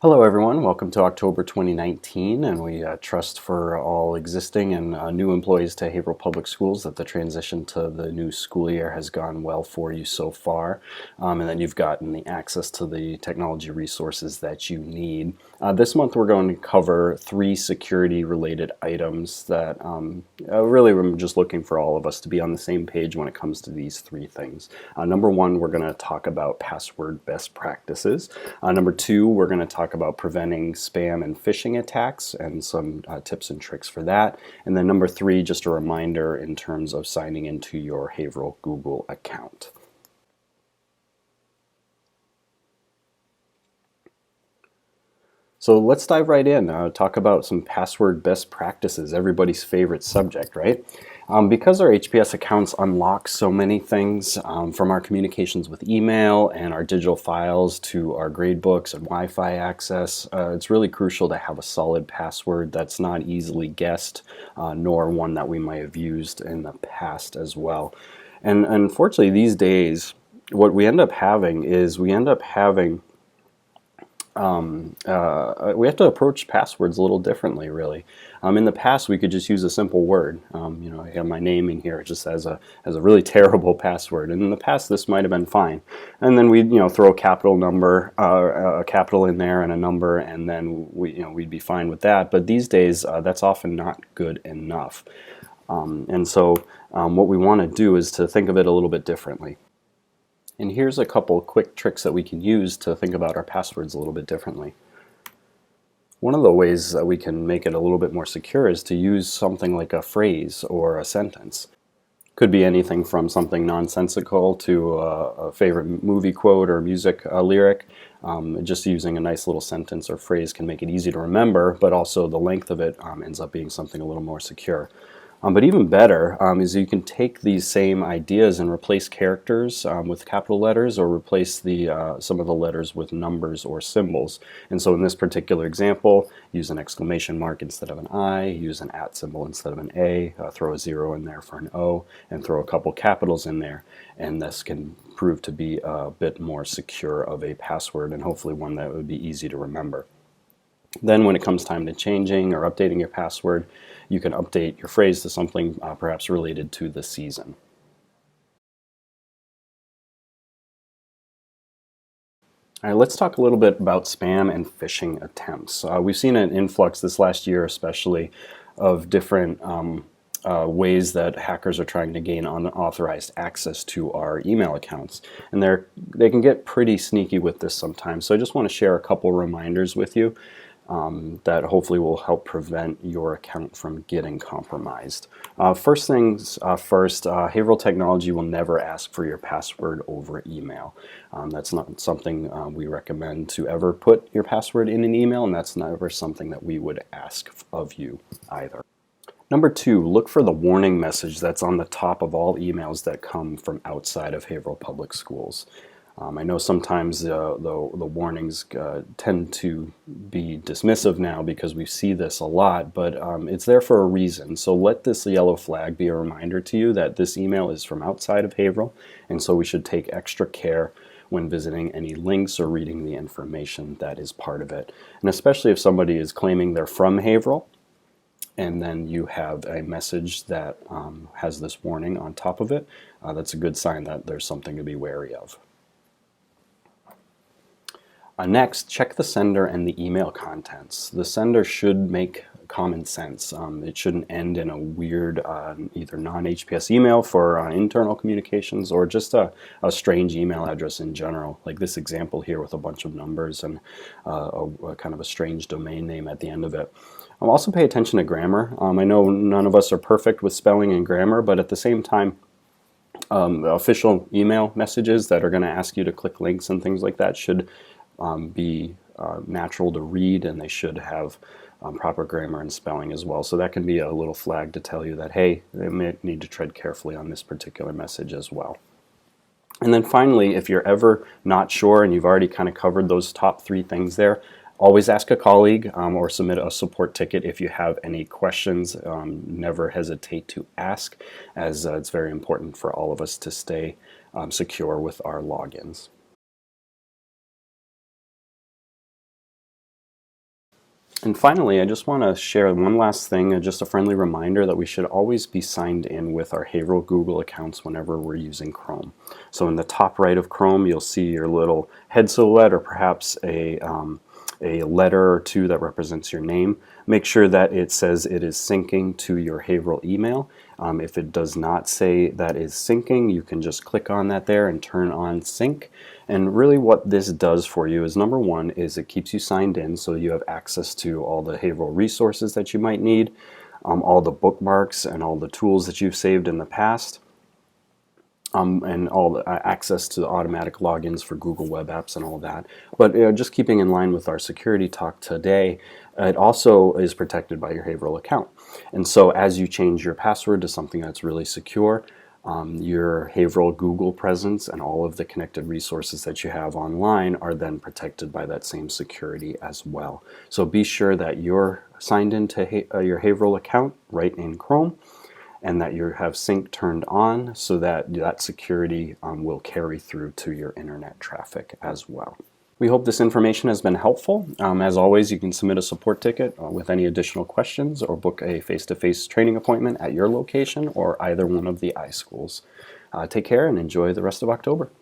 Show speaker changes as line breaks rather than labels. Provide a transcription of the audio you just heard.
Hello everyone, welcome to October 2019, and we trust for all existing and new employees to Haverhill Public Schools that the transition to the new school year has gone well for you so far, and that you've gotten the access to the technology resources that you need. This month we're going to cover 3 security related items that really I'm just looking for all of us to be on the same page when it comes to these 3 things. Number 1, we're going to talk about password best practices. Number 2, we're going to talk about preventing spam and phishing attacks and some tips and tricks for that. And then number 3, just a reminder in terms of signing into your Haverhill Google account. So let's dive right in, talk about some password best practices, everybody's favorite subject, right? Because our HPS accounts unlock so many things, from our communications with email and our digital files to our gradebooks and Wi-Fi access, it's really crucial to have a solid password that's not easily guessed, nor one that we might have used in the past as well. And unfortunately, these days, what we end up having is we have to approach passwords a little differently, really. In the past, we could just use a simple word. I have my name in here just as a really terrible password, and in the past, this might have been fine. And then we'd throw a capital number, a capital in there, and a number, and then we'd be fine with that. But these days, that's often not good enough. What we want to do is to think of it a little bit differently. And here's a couple quick tricks that we can use to think about our passwords a little bit differently. One of the ways that we can make it a little bit more secure is to use something like a phrase or a sentence. Could be anything from something nonsensical to a favorite movie quote or music lyric. Just using a nice little sentence or phrase can make it easy to remember, but also the length of it ends up being something a little more secure. But even better is you can take these same ideas and replace characters with capital letters, or replace some of the letters with numbers or symbols. And so in this particular example, use an exclamation mark instead of an I, use an @ symbol instead of an A, throw a 0 in there for an O, and throw a couple capitals in there. And this can prove to be a bit more secure of a password, and hopefully one that would be easy to remember. Then when it comes time to changing or updating your password, you can update your phrase to something perhaps related to the season. All right, let's talk a little bit about spam and phishing attempts. We've seen an influx this last year especially of different ways that hackers are trying to gain unauthorized access to our email accounts. And they can get pretty sneaky with this sometimes. So I just want to share a couple reminders with you that hopefully will help prevent your account from getting compromised. First things first, Haverhill Technology will never ask for your password over email. That's not something we recommend to ever put your password in an email, and that's never something that we would ask of you either. Number 2, look for the warning message that's on the top of all emails that come from outside of Haverhill Public Schools. I know sometimes the warnings tend to be dismissive now because we see this a lot, but it's there for a reason. So let this yellow flag be a reminder to you that this email is from outside of Haverhill, and so we should take extra care when visiting any links or reading the information that is part of it. And especially if somebody is claiming they're from Haverhill, and then you have a message that has this warning on top of it, that's a good sign that there's something to be wary of. Next, check the sender and the email contents. The sender should make common sense. It shouldn't end in a weird either non-HPS email for internal communications, or just a strange email address in general, like this example here with a bunch of numbers and a kind of a strange domain name at the end of it. Also pay attention to grammar. I know none of us are perfect with spelling and grammar, but at the same time, official email messages that are going to ask you to click links and things like that should be natural to read, and they should have proper grammar and spelling as well. So that can be a little flag to tell you that, hey, they may need to tread carefully on this particular message as well. And then finally, if you're ever not sure and you've already kind of covered those top 3 things there, always ask a colleague or submit a support ticket if you have any questions. Never hesitate to ask, as it's very important for all of us to stay secure with our logins. And finally, I just want to share one last thing, just a friendly reminder that we should always be signed in with our Haverhill Google accounts whenever we're using Chrome. So in the top right of Chrome, you'll see your little head silhouette or perhaps a letter or two that represents your name. Make sure that it says it is syncing to your Haverhill email. If it does not say that is syncing, you can just click on that there and turn on sync. And really what this does for you is, number one, is it keeps you signed in so you have access to all the Haverhill resources that you might need, all the bookmarks and all the tools that you've saved in the past. And all the access to the automatic logins for Google Web Apps and all that. But just keeping in line with our security talk today, it also is protected by your Haverhill account. And so as you change your password to something that's really secure, your Haverhill Google presence and all of the connected resources that you have online are then protected by that same security as well. So be sure that you're signed into your Haverhill account right in Chrome, and that you have sync turned on so that that security will carry through to your internet traffic as well. We hope this information has been helpful. As always, you can submit a support ticket with any additional questions or book a face-to-face training appointment at your location or either one of the iSchools. Take care and enjoy the rest of October.